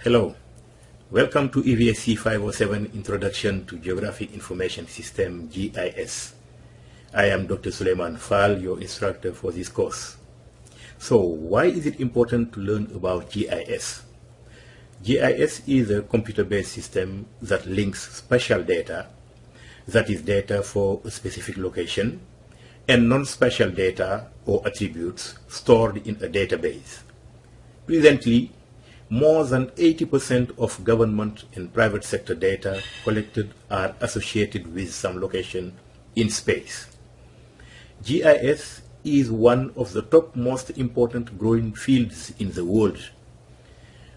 Hello, welcome to EVSC 507 Introduction to Geographic Information System GIS. I am Dr. Suleiman Fall, your instructor for this course. So, why is it important to learn about GIS? GIS is a computer-based system that links spatial data, that is data for a specific location, and non-spatial data or attributes stored in a database. Presently, more than 80% of government and private sector data collected are associated with some location in space. GIS is one of the top most important growing fields in the world.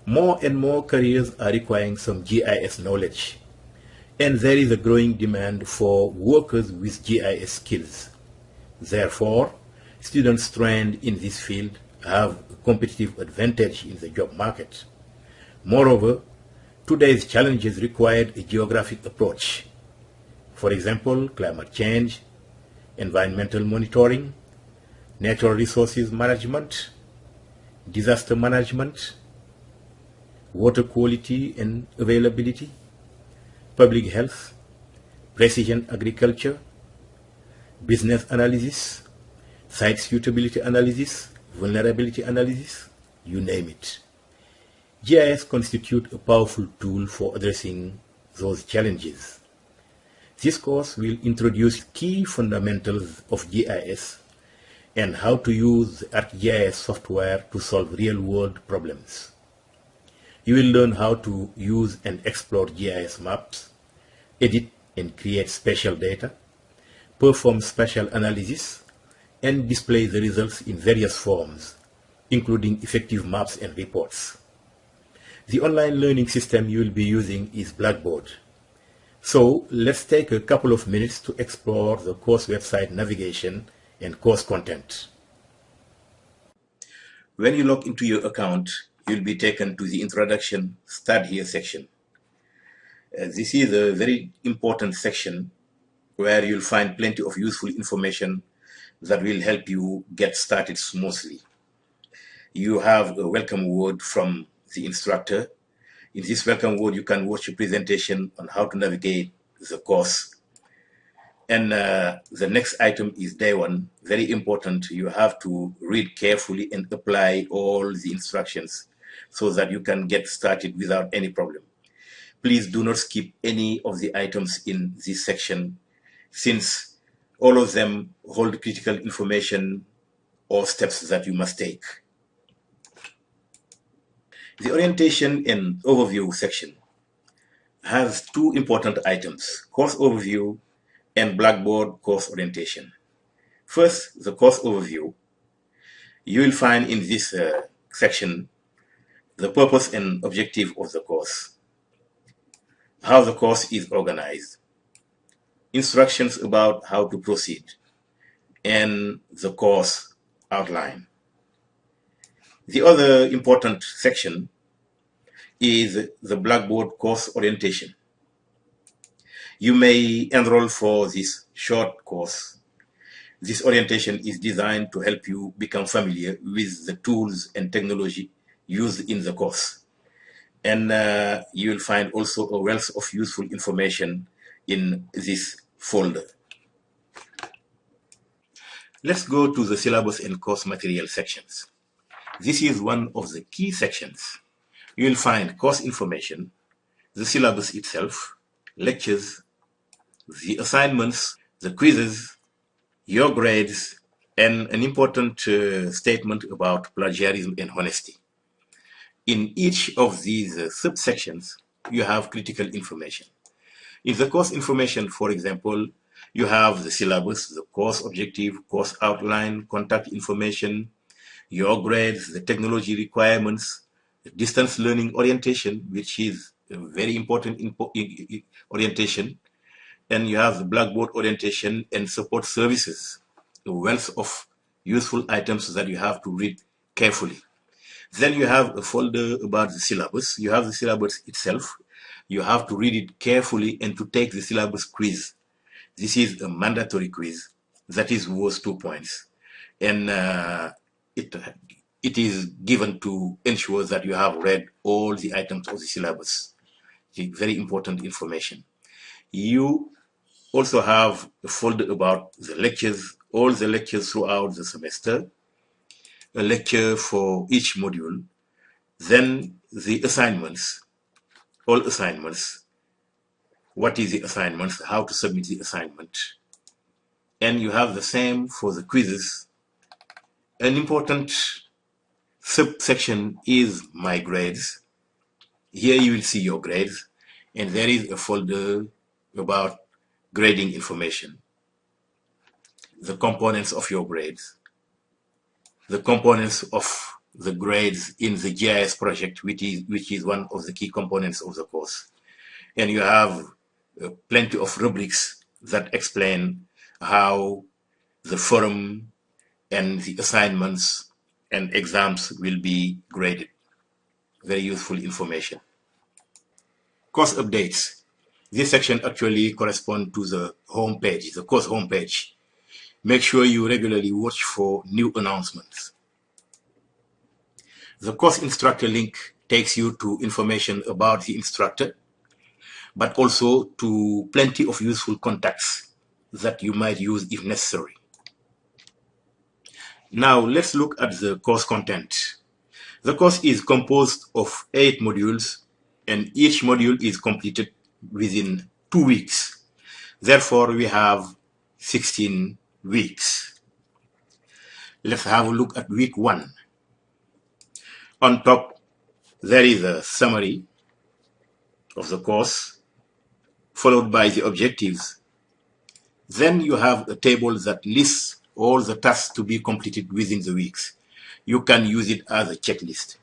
More and more careers are requiring some GIS knowledge, and there is a growing demand for workers with GIS skills. Therefore, students trained in this field have a competitive advantage in the job market. Moreover, today's challenges required a geographic approach. For example, climate change, environmental monitoring, natural resources management, disaster management, water quality and availability, public health, precision agriculture, business analysis, site suitability analysis, vulnerability analysis, you name it. GIS constitutes a powerful tool for addressing those challenges. This course will introduce key fundamentals of GIS and how to use the ArcGIS software to solve real-world problems. You will learn how to use and explore GIS maps, edit and create spatial data, perform spatial analysis, and display the results in various forms, including effective maps and reports. The online learning system you will be using is Blackboard. So let's take a couple of minutes to explore the course website navigation and course content. When you log into your account, you'll be taken to the Introduction Start Here section. This is a very important section where you'll find plenty of useful information that will help you get started smoothly. You have a welcome word from the instructor. In this welcome word, you can watch a presentation on how to navigate the course. And the next item is day one. Very important. You have to read carefully and apply all the instructions so that you can get started without any problem. Please do not skip any of the items in this section, since all of them hold critical information or steps that you must take. The orientation and overview section has two important items: course overview and Blackboard course orientation. First, the course overview. You will find in this section the purpose and objective of the course, how the course is organized, instructions about how to proceed, and the course outline. The other important section is the Blackboard course orientation. You may enroll for this short course. This orientation is designed to help you become familiar with the tools and technology used in the course. And you will find also a wealth of useful information in this folder. Let's go to the syllabus and course material sections. This is one of the key sections. You will find course information, the syllabus itself, lectures, the assignments, the quizzes, your grades, and an important statement about plagiarism and honesty. In each of these subsections, you have critical information. In the course information, for example, you have the syllabus, the course objective, course outline, contact information, your grades, the technology requirements, the distance learning orientation, which is a very important orientation, and you have the Blackboard orientation and support services, a wealth of useful items that you have to read carefully. Then you have a folder about the syllabus. You have the syllabus itself. You have to read it carefully and to take the syllabus quiz. This is a mandatory quiz that is worth 2 points. And it it is given to ensure that you have read all the items of the syllabus. Very important information. You also have a folder about the lectures, all the lectures throughout the semester, a lecture for each module, then the assignments, all assignments, what is the assignments, how to submit the assignment. And you have the same for the quizzes. An important subsection is My Grades. Here you will see your grades, and there is a folder about grading information, the components of your grades, the components of the grades in the GIS project, which is one of the key components of the course. And you have plenty of rubrics that explain how the forum and the assignments and exams will be graded. Very useful information. Course updates. This section actually corresponds to the home page, the course home page. Make sure you regularly watch for new announcements. The course instructor link takes you to information about the instructor, but also to plenty of useful contacts that you might use if necessary. Now let's look at the course content. The course is composed of 8 modules, and each module is completed within 2 weeks. Therefore, we have 16 weeks. Let's have a look at week 1. On top, there is a summary of the course, followed by the objectives. Then you have a table that lists all the tasks to be completed within the weeks. You can use it as a checklist.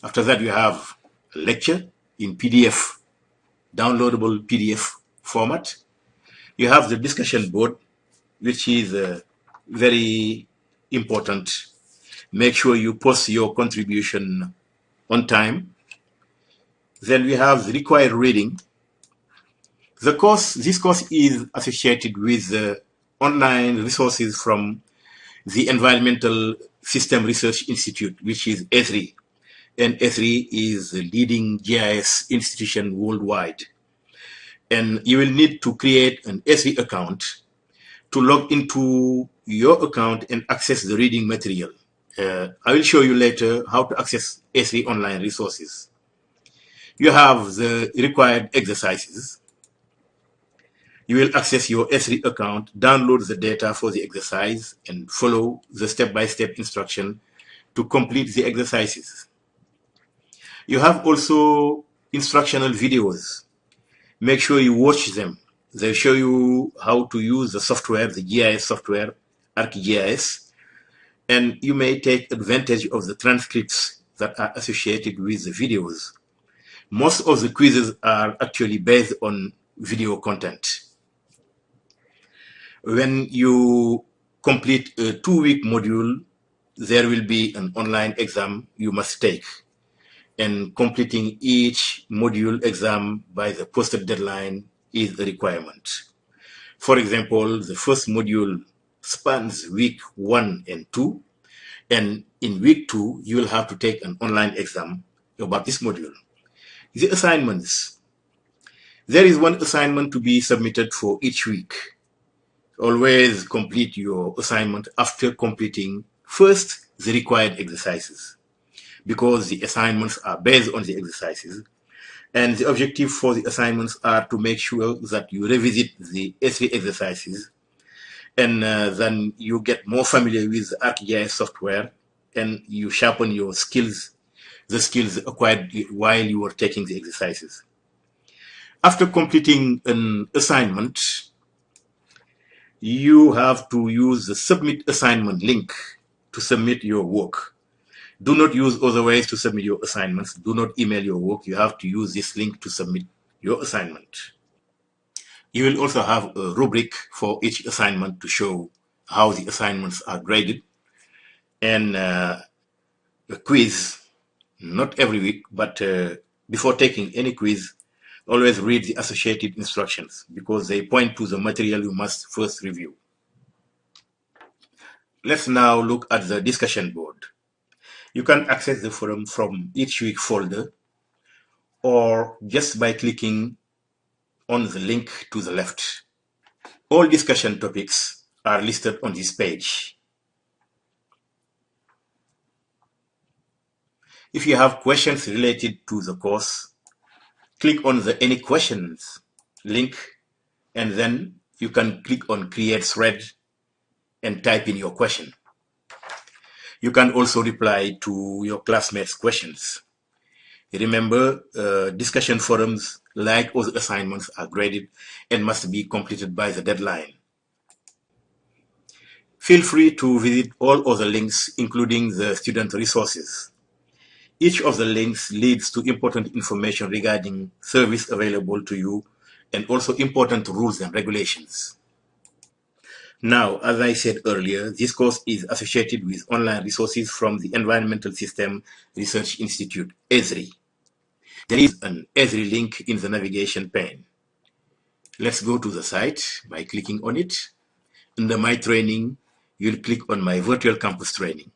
After that, you have a lecture in PDF, downloadable PDF format. You have the discussion board, which is very important. Make sure you post your contribution on time. Then we have the required reading. This course is associated with online resources from the Environmental System Research Institute, which is ESRI. And ESRI is the leading GIS institution worldwide. And you will need to create an ESRI account to log into your account and access the reading material. I will show you later how to access ESRI online resources. You have the required exercises. You will access your ESRI account, download the data for the exercise, and follow the step-by-step instruction to complete the exercises. You have also instructional videos. Make sure you watch them. They show you how to use the software, the GIS software, ArcGIS, and you may take advantage of the transcripts that are associated with the videos. Most of the quizzes are actually based on video content. When you complete a 2-week module, there will be an online exam you must take. And completing each module exam by the posted deadline is a requirement. For example, the first module spans week 1 and 2, and in week 2, you will have to take an online exam about this module. The assignments. There is one assignment to be submitted for each week. Always complete your assignment after completing first the required exercises, because the assignments are based on the exercises. And the objective for the assignments are to make sure that you revisit the ESRI exercises, and then you get more familiar with the ArcGIS software, and you sharpen your skills, the skills acquired while you were taking the exercises. After completing an assignment, you have to use the Submit Assignment link to submit your work. Do not use other ways to submit your assignments. Do not email your work. You have to use this link to submit your assignment. You will also have a rubric for each assignment to show how the assignments are graded, and a quiz, not every week, but before taking any quiz, always read the associated instructions, because they point to the material you must first review. Let's now look at the discussion board. You can access the forum from each week folder or just by clicking on the link to the left. All discussion topics are listed on this page. If you have questions related to the course, click on the Any Questions link, and then you can click on Create Thread and type in your question. You can also reply to your classmates' questions. Remember, discussion forums, like other assignments, are graded and must be completed by the deadline. Feel free to visit all other links, including the student resources. Each of the links leads to important information regarding service available to you and also important rules and regulations. Now, as I said earlier, this course is associated with online resources from the Environmental System Research Institute, ESRI. There is an ESRI link in the navigation pane. Let's go to the site by clicking on it. Under My Training, you'll click on My Virtual Campus Training.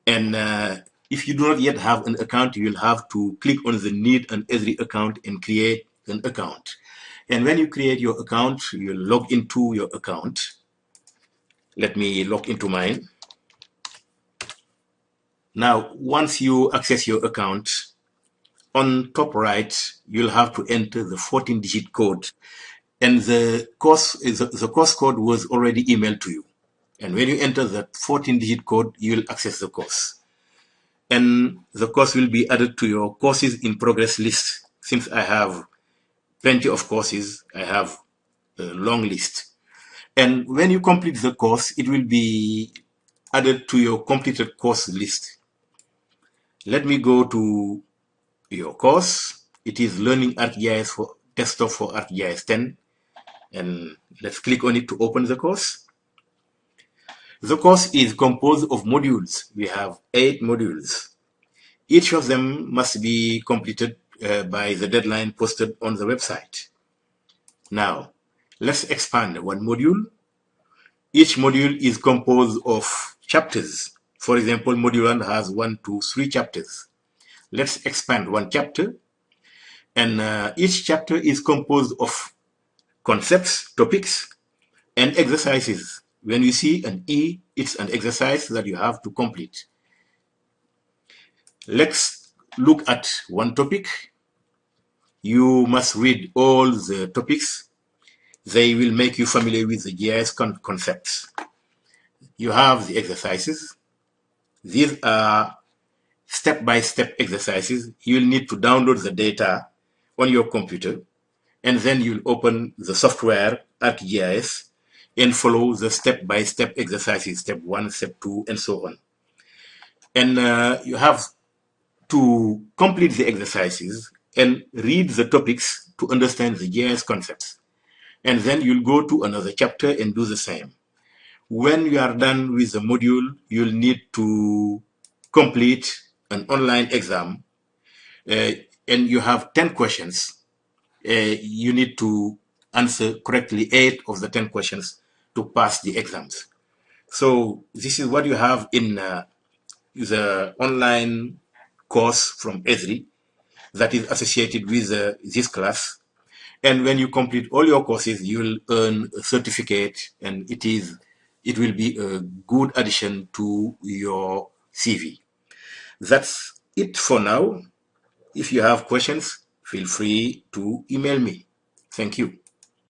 And if you do not yet have an account, you'll have to click on the Need an ESRI account and create an account. And when you create your account, you'll log into your account. Let me log into mine. Now, once you access your account, on top right, you'll have to enter the 14-digit code. And the course code was already emailed to you. And when you enter that 14-digit code, you'll access the course. And the course will be added to your courses in progress list. Since I have plenty of courses, I have a long list. And when you complete the course, it will be added to your completed course list. Let me go to your course. It is Learning ArcGIS for Desktop for ArcGIS 10. And let's click on it to open the course. The course is composed of modules. We have 8 modules. Each of them must be completed by the deadline posted on the website. Now, let's expand one module. Each module is composed of chapters. For example, module 1 has 1, 2, 3 chapters. Let's expand one chapter. And each chapter is composed of concepts, topics, and exercises. When you see an E, it's an exercise that you have to complete. Let's look at one topic. You must read all the topics. They will make you familiar with the GIS concepts. You have the exercises. These are step-by-step exercises. You'll need to download the data on your computer, and then you'll open the software ArcGIS and follow the step-by-step exercises, step 1, step 2, and so on. And you have to complete the exercises and read the topics to understand the GIS concepts. And then you'll go to another chapter and do the same. When you are done with the module, you'll need to complete an online exam. And you have 10 questions. You need to answer correctly 8 of the 10 questions to pass the exams. So this is what you have in the online course from ESRI that is associated with this class. And when you complete all your courses, you will earn a certificate, and it will be a good addition to your CV. That's it for now. If you have questions, feel free to email me. Thank you.